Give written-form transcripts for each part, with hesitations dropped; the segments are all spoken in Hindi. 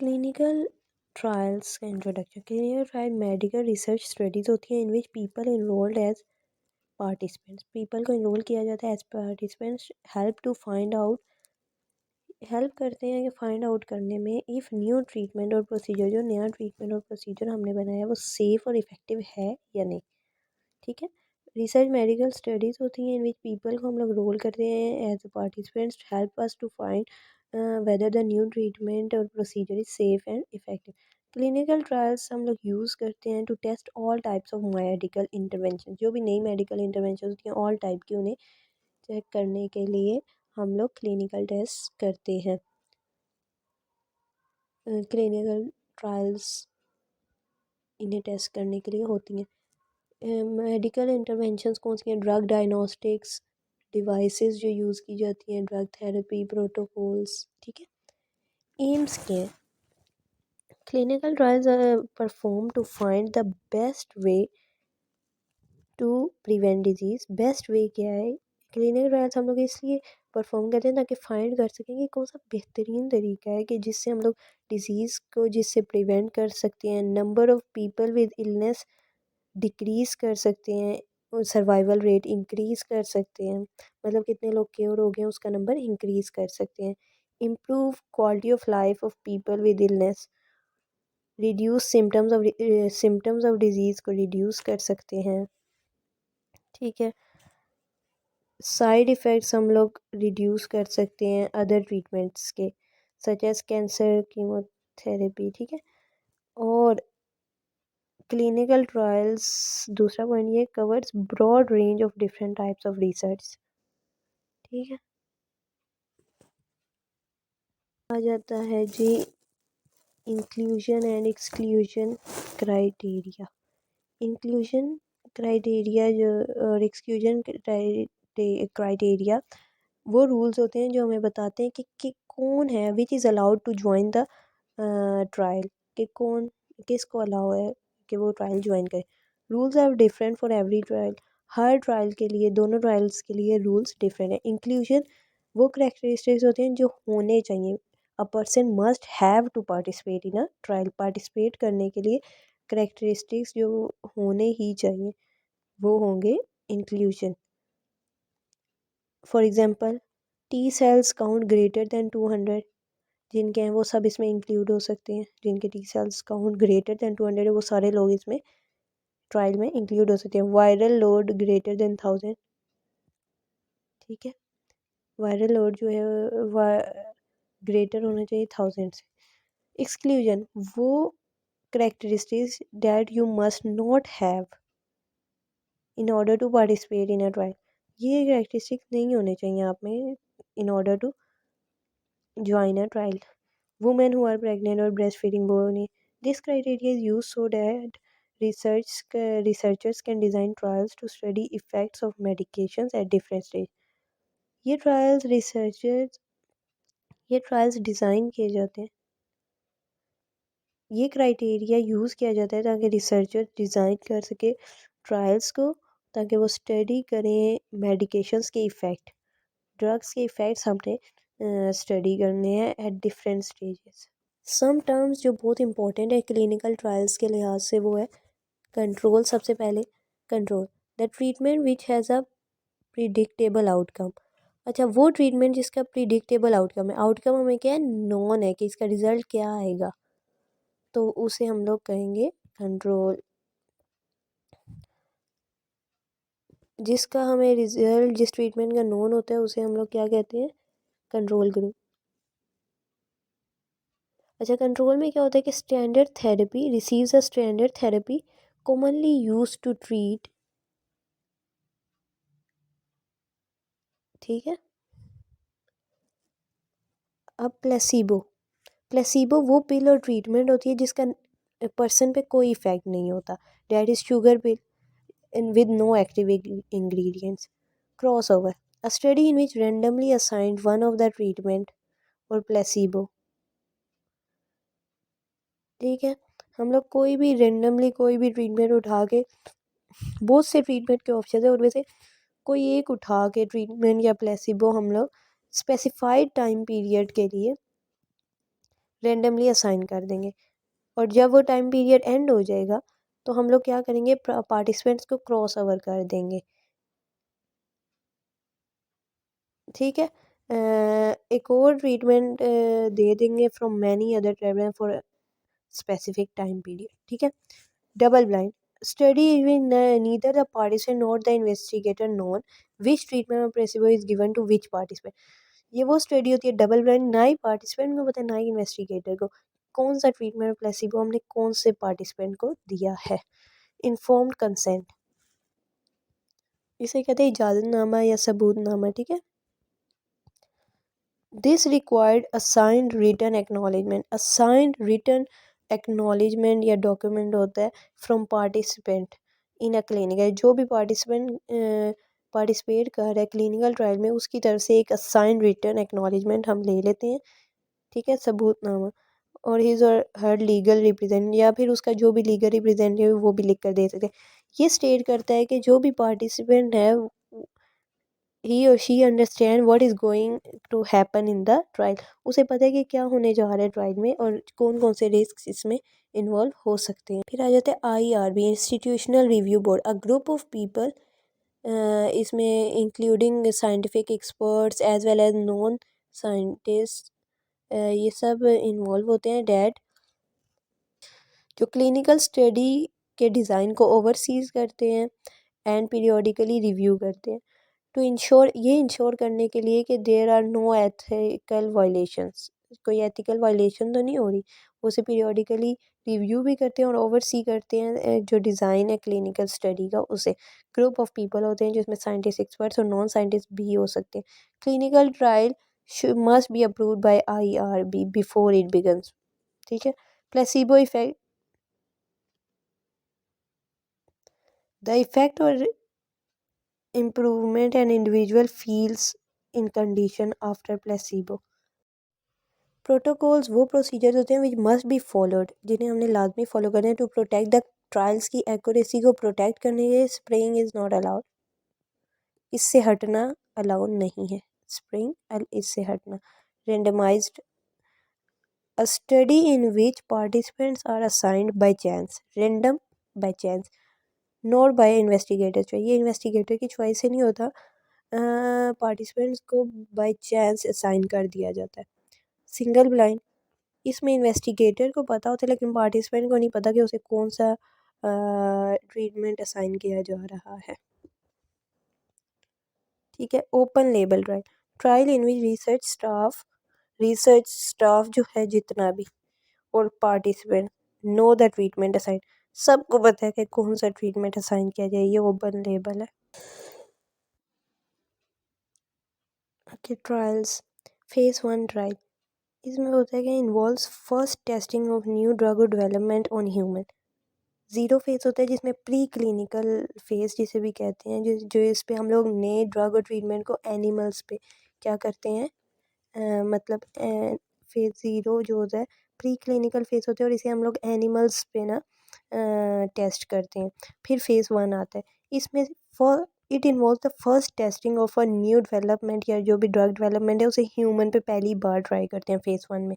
क्लिनिकल ट्रायल्स का introduction. Clinical trial medical research studies होती हैं in which people enrolled as participants. People को इनरोल किया जाता है एज पार्टिसिपेंट्स। हेल्प करते हैं कि फाइंड आउट करने में इफ़ न्यू ट्रीटमेंट और प्रोसीजर, जो नया ट्रीटमेंट और प्रोसीजर हमने बनाया है वो सेफ़ और इफ़ेक्टिव है या नहीं। ठीक है। रिसर्च मेडिकल स्टडीज़ होती हैं इन विच पीपल को हम लोग रोल करते हैं as participants, help us to find whether the new treatment और procedure is safe and effective. Clinical trials हम लोग यूज़ करते हैं to test all types of medical intervention. जो भी नई मेडिकल इंटरवेंशन होती हैं ऑल टाइप की, उन्हें चेक करने के लिए हम लोग क्लिनिकल टेस्ट करते हैं। क्लिनिकल ट्रायल्स इन्हें टेस्ट करने के लिए होती हैं। मेडिकल इंटरवेंशंस कौन सी हैं? ड्रग डायग्नोस्टिक्स डिवाइसेस जो यूज़ की जाती हैं, ड्रग थेरेपी प्रोटोकॉल्स। ठीक है। एम्स के clinical trials perform to find the best way to prevent disease. Best way क्या है? क्लिनिकल ट्रायल्स हम लोग इसलिए परफॉर्म करते हैं ताकि फाइंड कर सकें कि कौन सा बेहतरीन तरीका है कि जिससे हम लोग डिजीज़ को जिससे प्रिवेंट कर सकते हैं, number of people with illness decrease कर सकते हैं, और सर्वाइवल रेट इंक्रीज़ कर सकते हैं। मतलब कितने लोग क्योर हो गए उसका नंबर इंक्रीज़ कर सकते हैं। Improve quality of life of people with illness. Reduce symptoms of disease को रिड्यूस कर सकते हैं। ठीक है। साइड इफ़ेक्ट्स हम लोग रिड्यूस कर सकते हैं अदर ट्रीटमेंट्स के, सच एज कैंसर, कीमोथेरेपी। ठीक है। और क्लिनिकल ट्रायल्स, दूसरा पॉइंट ये covers broad range of different types of research. ठीक है। आ जाता है जी inclusion and exclusion criteria. Inclusion criteria जो और एक्सक्लूजन क्राइटेरिया वो रूल्स होते हैं जो हमें बताते हैं कि कौन है which is allowed to join the trial, कि कौन किसको अलाउ है कि वो ट्रायल ज्वाइन करे। Rules are different for every trial. हर ट्रायल के लिए, दोनों ट्रायल्स के लिए रूल्स डिफरेंट है। इंक्लूजन वो करेक्टरिस्टिक्स होते हैं जो होने चाहिए। A person must have to participate in a trial. Participate करने के लिए करेक्टरिस्टिक्स जो होने ही चाहिए वो होंगे inclusion. For example, T cells count greater than 200 जिनके हैं वो सब इसमें इंक्लूड हो सकते हैं। जिनके T cells count greater than 200 है वो सारे लोग इसमें ट्रायल में इंक्लूड हो सकते हैं। Viral load greater than 1000। ठीक है। वायरल लोड जो है ग्रेटर होना चाहिए 1000 से। एक्सक्लूजन वो characteristics that you must not have in order to participate in a trial. ये करेक्टरिस्टिक्स नहीं होने चाहिए आप में in order to join a trial. Women who are pregnant or breastfeeding born. This criteria is used so that researchers can design trials to study effects of medications at different stages. ये ट्रायल्स डिज़ाइन किए जाते हैं, ये क्राइटेरिया यूज़ किया जाता है ताकि रिसर्चर डिज़ाइन कर सके ट्रायल्स को, ताकि वो स्टडी करें मेडिकेशंस के इफ़ेक्ट, ड्रग्स के इफ़ेक्ट्स हमने स्टडी करने हैं at different stages. Some terms जो बहुत इंपॉर्टेंट है क्लिनिकल ट्रायल्स के लिहाज से वो है कंट्रोल। सबसे पहले control, the treatment which has a predictable outcome. अच्छा, वो ट्रीटमेंट जिसका प्रिडिक्टेबल आउटकम है। आउटकम हमें क्या है? नॉन है कि इसका रिज़ल्ट क्या आएगा, तो उसे हम लोग कहेंगे कंट्रोल। जिसका हमें रिज़ल्ट, जिस ट्रीटमेंट का नॉन होता है उसे हम लोग क्या कहते हैं? Control group. अच्छा, कंट्रोल में क्या होता है कि standard therapy receives a standard therapy commonly used to treat. ठीक है। अब प्लेसिबो वो पिल और ट्रीटमेंट होती है जिसका पर्सन पे कोई इफेक्ट नहीं होता। That is sugar pill and with no active ingredients. Crossover, a study in which randomly assigned one of the treatment or placebo. ठीक है। हम लोग कोई भी रेंडमली कोई भी ट्रीटमेंट उठा के, बहुत से ट्रीटमेंट के ऑप्शन है उनमें से कोई एक उठा के ट्रीटमेंट या प्लेसिबो हम लोग स्पेसिफाइड टाइम पीरियड के लिए रेंडमली असाइन कर देंगे। और जब वो टाइम पीरियड एंड हो जाएगा तो हम लोग क्या करेंगे, पार्टिसिपेंट्स को क्रॉस ओवर कर देंगे। ठीक है। एक और ट्रीटमेंट दे देंगे from many other traveler for specific time period. ठीक है। Double blind study even neither the participant not the investigator known which treatment of placebo is given to which participant. ये वो स्टडी होती है डबल ब्लाइंड, ना ही पार्टिसिपेंट को पता है ना ही इन्वेस्टिगेटर को कौन सा ट्रीटमेंट ऑफ प्लेसिबो हमने कौन से पार्टिसिपेंट को दिया है। इन्फॉर्म्ड कंसेंट, इसे कहते हैं इजाज़तनामा या सबूतनामा। ठीक है। This required assigned written acknowledgement, assigned written acknowledgement या डॉक्यूमेंट होता है from participant in a clinical. जो भी पार्टिसिपेंट पार्टिसिपेट कर रहा है क्लिनिकल ट्रायल में उसकी तरफ से एक असाइंड रिटन एक्नॉलेजमेंट हम ले लेते हैं। ठीक है। सबूतनामा और हिज और हर लीगल रिप्रेजेंट या फिर उसका जो भी लीगल रिप्रेजेंटेटिव वो भी लिख कर दे सकते हैं। ये स्टेट करता है कि जो भी पार्टिसिपेंट है ही और she understand what is going to happen in the trial. उसे पता है कि क्या होने जा रहा है ट्रायल में और कौन कौन से रिस्क इसमें इन्वॉल्व हो सकते हैं। फिर आ जाते हैं IRB, institutional review board, a group of people, इसमें including scientific experts as well as non scientist, ये सब इन्वॉल्व होते हैं। डैट जो क्लिनिकल स्टडी के डिज़ाइन को ओवरसीज करते हैं एंड पीरियोडिकली रिव्यू करते हैं टू इंश्योर, ये इंश्योर करने के लिए कि there are no ethical violations, कोई एथिकल वायलेशन तो नहीं हो रही। उसे पीरियोडिकली रिव्यू भी करते हैं और ओवरसी करते हैं जो डिज़ाइन है क्लिनिकल स्टडी का उसे। ग्रुप ऑफ पीपल होते हैं जिसमें साइंटिस्ट एक्सपर्ट्स और नॉन साइंटिस्ट भी हो सकते हैं। Clinical trial must be approved by IRB before it begins. ठीक है। प्लेसिबो इफेक्ट, द इफेक्ट और improvement an individual feels in condition after placebo। Protocols वो प्रोसीजर्स होते हैं विच मस्ट बी फॉलोड, जिन्हें हमने लाजमी फॉलो करना है टू प्रोटेक्ट द ट्रायल्स की एक्यूरेसी को प्रोटेक्ट करने के लिए। स्प्रेइंग इज़ नॉट अलाउड, इससे हटना अलाउड नहीं है। स्प्रेइंग इससे हटना। Randomized a study in which participants are assigned by chance, random by chance not by investigator choice, ये इन्वेस्टिगेटर की चॉइस से नहीं होता, पार्टिसिपेंट्स को बाय चांस असाइन कर दिया जाता है। सिंगल ब्लाइंड, इसमें इन्वेस्टिगेटर को पता होता है लेकिन पार्टिसिपेंट को नहीं पता कि उसे कौन सा ट्रीटमेंट असाइन किया जा रहा है। ठीक है। Open label trial, trial in which research staff जो है जितना भी और participant know the treatment assign, सबको पता है कि कौन सा ट्रीटमेंट असाइन किया जाए, ये ओपन लेबल है। ओके। ट्रायल्स, फेज़ 1 ट्रायल, इसमें होता है कि involves first testing of new drug और development on human. Zero phase होता है जिसमें प्री क्लिनिकल फेज़ जिसे भी कहते हैं, जो इस पे हम लोग नए ड्रग और ट्रीटमेंट को एनिमल्स पे क्या करते हैं, मतलब फेज़ ज़ीरो जो होता है प्री क्लिनिकल फेज़ होता है और इसे हम लोग एनिमल्स पे ना टेस्ट करते हैं। फिर फेज़ 1 आता है, इसमें for it involve the first testing of a new development या जो भी ड्रग डेवलपमेंट है उसे ह्यूमन पे पहली बार ट्राई करते हैं फेज़ 1 में।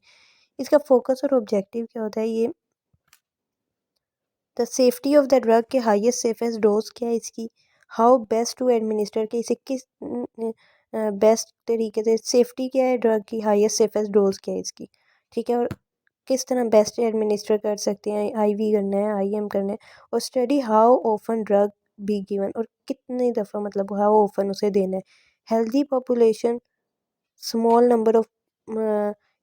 इसका फोकस और ऑब्जेक्टिव क्या होता है, ये the safety of the drug के हाईएस्ट सेफेस्ट डोज क्या है इसकी, हाउ बेस्ट टू एडमिनिस्टर के इसे किस बेस्ट तरीके से, सेफ्टी क्या है ड्रग की, हाईएस्ट सेफेस्ट डोज क्या है इसकी। ठीक है। और किस तरह बेस्ट एडमिनिस्टर कर सकते हैं, IV करना है, IM करना है। और study how often drug be given, और कितनी दफ़ा मतलब हाउ ऑफन उसे देना है। Healthy population small number of,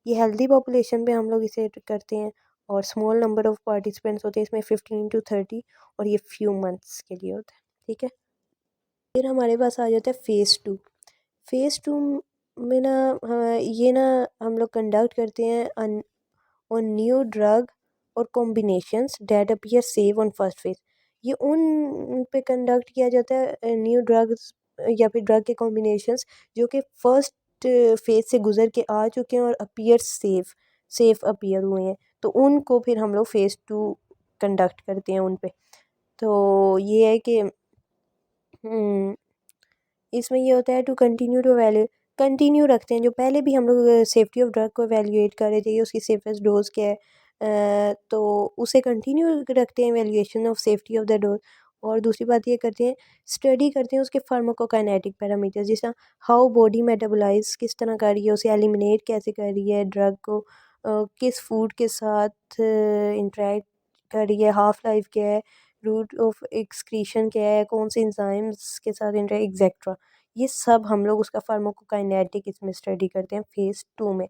ये हेल्दी पॉपुलेशन पे हम लोग इसे करते हैं और स्मॉल नंबर ऑफ पार्टिसिपेंट्स होते हैं इसमें 15 to 30 और ये फ्यू मंथ्स के लिए होता है। ठीक है। फिर हमारे पास आ जाता है फेज़ 2। फेज़ 2 में ना ये ना हम लोग कंडक्ट करते हैं ऑन न्यू ड्रग और combinations that appear save on first phase. ये उन पे कंडक्ट किया जाता है न्यू ड्रग्स या फिर ड्रग के कॉम्बिनेशंस जो कि फर्स्ट फेज से गुजर के आ चुके हैं और अपीयर सेफ अपीयर हुए हैं, तो उनको फिर हम लोग फेज़ 2 कंडक्ट करते हैं उन पे। तो ये है कि इसमें ये होता है to continue to value continue रखते हैं। जो पहले भी हम लोग सेफ्टी ऑफ ड्रग को एवेल्यूएट कर रहे थे, उसकी सेफेस्ट डोज क्या है, तो उसे कंटिन्यू रखते हैं evaluation of safety of the dose. और दूसरी बात ये करते हैं, स्टडी करते हैं उसके फार्माकोकाइनेटिक पैरामीटर्स, जिस तरह हाउ बॉडी मेटाबोलाइज किस तरह कर रही है, उसे एलिमिनेट कैसे कर रही है ड्रग को, किस फूड के साथ इंटरेक्ट कर रही है, हाफ लाइफ क्या है, रूट ऑफ एक्सक्रीशन क्या है, कौन से इंजाइम्स के साथ इंटरेक्ट एक्सेट्रा। ये सब हम लोग उसका फार्माकोकाइनेटिक इसमें स्टडी करते हैं फेज़ 2 में।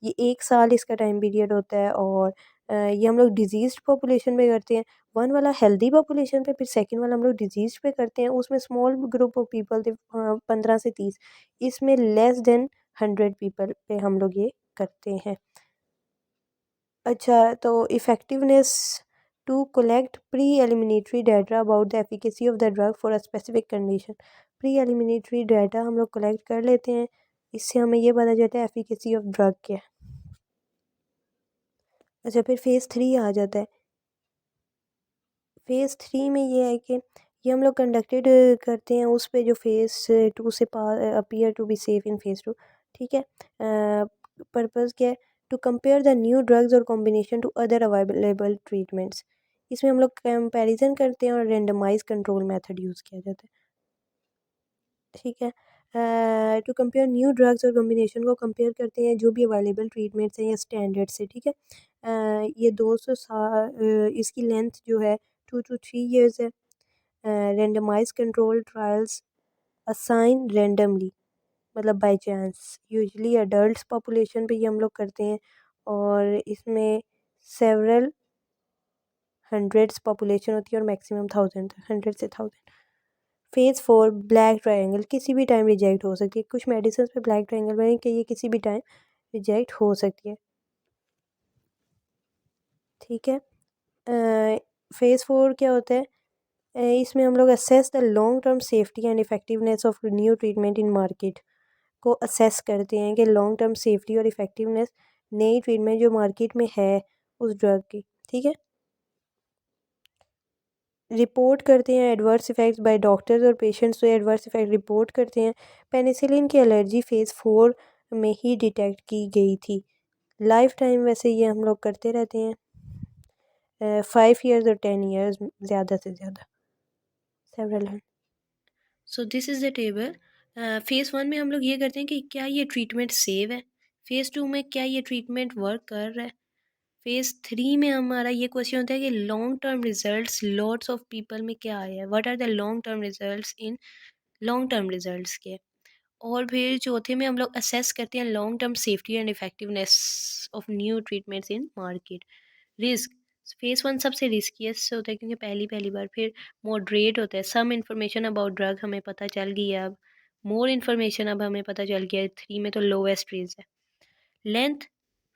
ये 1 साल इसका टाइम पीरियड होता है। और ये हम लोग डिजीज़्ड पॉपुलेशन पे करते हैं। 1 वाला हेल्दी पॉपुलेशन पे, फिर सेकंड वाला हम लोग डिजीज़ पे करते हैं। उसमें स्मॉल ग्रुप ऑफ पीपल थे, 15 से 30। इसमें लेस देन 100 पीपल पे हम लोग ये करते हैं। अच्छा, तो effectiveness to collect preliminary data about the efficacy of the drug for a specific condition. Preliminary data हम लोग कलेक्ट कर लेते हैं, इससे हमें ये पता चलता है एफिकेसी ऑफ ड्रग क्या है। अच्छा, फिर फ़ेज़ 3 आ जाता है। फ़ेज़ 3 में ये है कि ये हम लोग कंडक्टेड करते हैं उस पे जो फ़ेज़ 2 से appear to be safe in phase 2। ठीक है। पर्पज़ क्या है, to compare the new drugs और combination to other available treatments. इसमें हम लोग कंपैरिजन करते हैं और रेंडमाइज कंट्रोल मेथड यूज़ किया जाता है। ठीक है। टू कंपेयर न्यू ड्रग्स और कॉम्बिनेशन को कंपेयर करते हैं जो भी अवेलेबल ट्रीटमेंट्स हैं या स्टैंडर्ड से। ठीक है। ये 200 इसकी लेंथ जो है 2 to 3 years है। Randomise control trials assign randomly, मतलब by chance, usually adult population पे ये हम लोग करते हैं। और इसमें सेवरल हंड्रेड्स पॉपुलेशन होती है और मैक्सिमम 1000, 100 से 1000। फ़ेज़ 4 ब्लैक ट्रायंगल, किसी भी टाइम रिजेक्ट हो सकती है। कुछ मेडिसिन पे ब्लैक ट्रायंगल बने कि ये किसी भी टाइम रिजेक्ट हो सकती है। ठीक है। फ़ेज़ 4 क्या होता है, इसमें हम लोग assess the long term safety and effectiveness of new treatment in market को असेस करते हैं कि लॉन्ग टर्म सेफ्टी और इफेक्टिवनेस नई ट्रीटमेंट जो मार्केट में है उस ड्रग की। ठीक है। रिपोर्ट करते हैं एडवर्स इफ़ेक्ट्स बाय डॉक्टर्स और पेशेंट्स, तो एडवर्स इफ़ेक्ट रिपोर्ट करते हैं। पेनिसिलिन की एलर्जी फ़ेज़ 4 में ही डिटेक्ट की गई थी। लाइफ टाइम वैसे ये हम लोग करते रहते हैं, 5 years और 10 years ज़्यादा से ज़्यादा, सेवरल हैं। So this is the table. Phase 1 में हम लोग ये करते हैं कि क्या ये ट्रीटमेंट सेव है, फ़ेज़ 2 में क्या ये ट्रीटमेंट वर्क कर रहा है, फ़ेज़ 3 में हमारा ये क्वेश्चन होता है कि long term results lots of people में क्या आया है, what are the long term results in long term results के। और फिर चौथे में हम लोग असेस करते हैं long term safety and effectiveness of new treatments in market. Risk, phase 1 सबसे रिस्कीएस्ट होता है क्योंकि पहली पहली बार। फिर मॉडरेट होता है, सम इन्फॉर्मेशन अबाउट ड्रग हमें पता चल गई है अब। मोर इन्फॉर्मेशन अब हमें पता चल गया है। 3 में तो लोवेस्ट रिस्क है। लेंथ,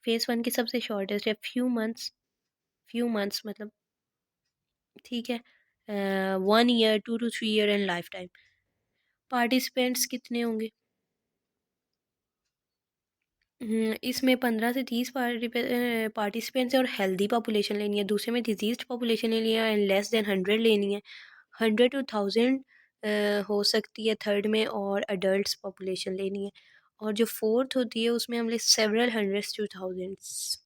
फ़ेज़ 1 की सबसे शॉर्टेस्ट है, फ्यू मंथ्स मतलब। ठीक है। 1 year, 2 to 3 year and life time. Participants कितने होंगे, इसमें 15 से 30 पार्टिसिपेंट्स हैं और हेल्दी पॉपुलेशन लेनी है। दूसरे में डिजीज पॉपुलेशन लेनी है एंड लेस देन 100 लेनी है। 100 to 1000 हो सकती है थर्ड में, और अडल्ट पॉपुलेशन लेनी है। और जो फोर्थ होती है उसमें हम ले सेवरल हंड्रेड्स टू थाउजेंड्स।